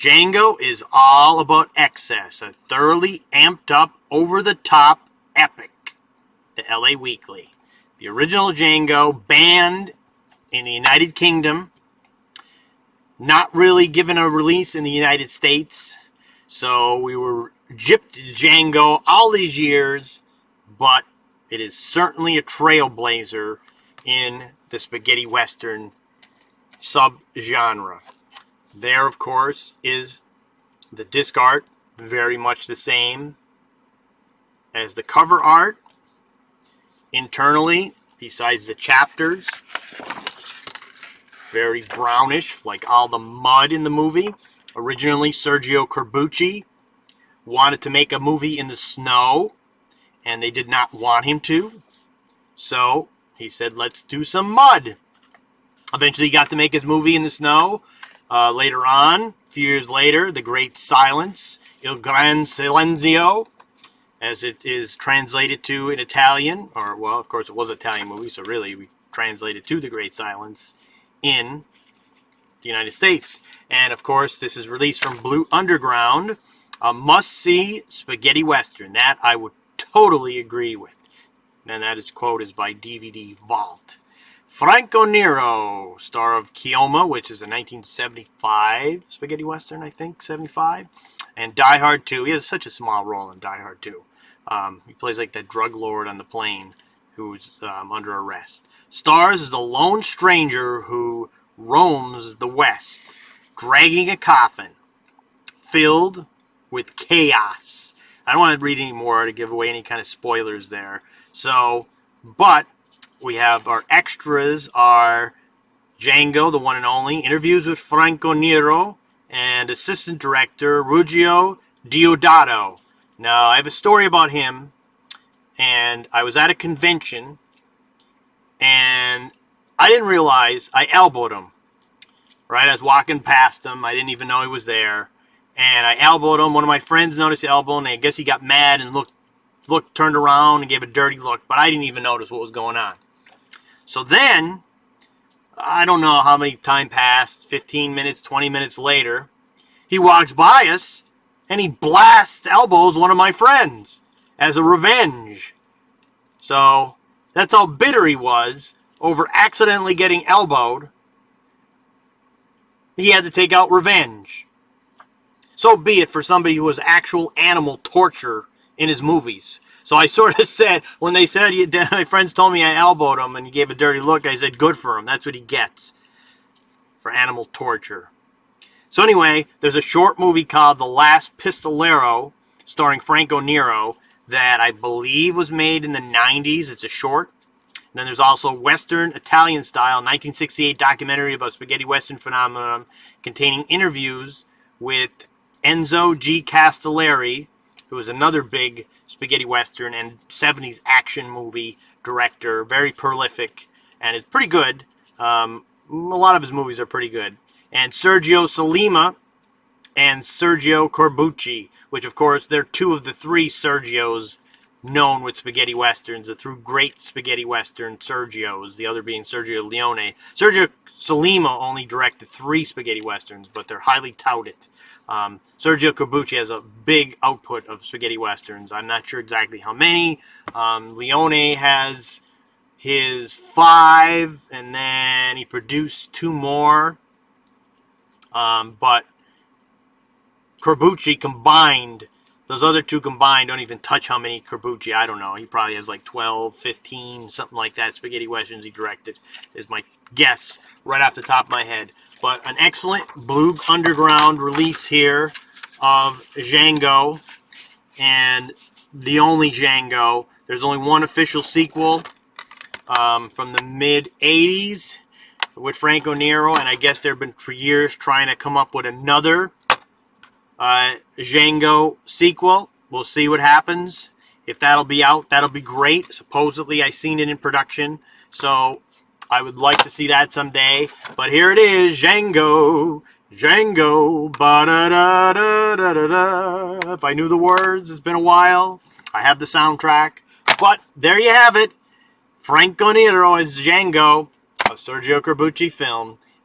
Django is all about excess, a thoroughly amped up, over-the-top epic. The LA Weekly. The original Django, banned in the United Kingdom, not really given a release in the United States. So we were gypped Django all these years, but it is certainly a trailblazer in the spaghetti western subgenre. There, of course, is the disc art, very much the same as the cover art. Internally, besides the chapters, very brownish, like all the mud in the movie. Originally, Sergio Corbucci wanted to make a movie in the snow, and they did not want him to. So he said, let's do some mud. Eventually, he got to make his movie in the snow. Later on, a few years later, The Great Silence, Il Gran Silenzio, as it is translated to in Italian, or, well, of course, it was an Italian movie, so really, we translated to The Great Silence in the United States. And, of course, this is released from Blue Underground, a must-see spaghetti western. That I would totally agree with. And that quote is by DVD Vault. Franco Nero, star of Chioma, which is a 1975 spaghetti western, I think, 75. And Die Hard 2. He has such a small role in Die Hard 2. He plays like that drug lord on the plane who's under arrest. Stars as the lone stranger who roams the West, dragging a coffin filled with chaos. I don't want to read any more to give away any kind of spoilers there. So, but we have our extras are Django, the one and only, interviews with Franco Nero, and assistant director Sergio Deodato. Now, I have a story about him, and I was at a convention, and I didn't realize I elbowed him. Right, I was walking past him. I didn't even know he was there, and I elbowed him. One of my friends noticed the elbow, and I guess he got mad and turned around and gave a dirty look, but I didn't even notice what was going on. So then, I don't know how many time passed, 15 minutes, 20 minutes later, he walks by us, and he blasts elbows one of my friends as a revenge. So, that's how bitter he was over accidentally getting elbowed. He had to take out revenge. So be it for somebody who was actual animal torture in his movies. So I sort of said, when they said, my friends told me I elbowed him and he gave a dirty look, I said, good for him. That's what he gets for animal torture. So anyway, there's a short movie called The Last Pistolero, starring Franco Nero, that I believe was made in the 90s. It's a short. And then there's also Western Italian style 1968 documentary about spaghetti western phenomenon containing interviews with Enzo G. Castellari, who is another big spaghetti western and 70s action movie director, very prolific, and it's pretty good. A lot of his movies are pretty good. And Sergio Salima and Sergio Corbucci, which of course they're two of the three Sergios known with spaghetti westerns, the three great spaghetti western Sergios, the other being Sergio Leone. Sergio Salima only directed 3 spaghetti westerns, but they're highly touted. Sergio Corbucci has a big output of spaghetti westerns. I'm not sure exactly how many. Leone has his 5, and then he produced 2 more. But Corbucci combined, those other 2 combined don't even touch how many Corbucci. I don't know. He probably has like 12, 15, something like that. Spaghetti westerns he directed is my guess right off the top of my head. But an excellent Blue Underground release here of Django, and the only Django. There's only one official sequel from the mid-'80s with Franco Nero, and I guess they've been for years trying to come up with another Django sequel. We'll see what happens. If that'll be out, that'll be great. Supposedly, I've seen it in production, so I would like to see that someday. But here it is, Django, Django, ba-da-da-da-da-da-da. If I knew the words, it's been a while. I have the soundtrack. But there you have it. Franco Nero as Django, a Sergio Corbucci film.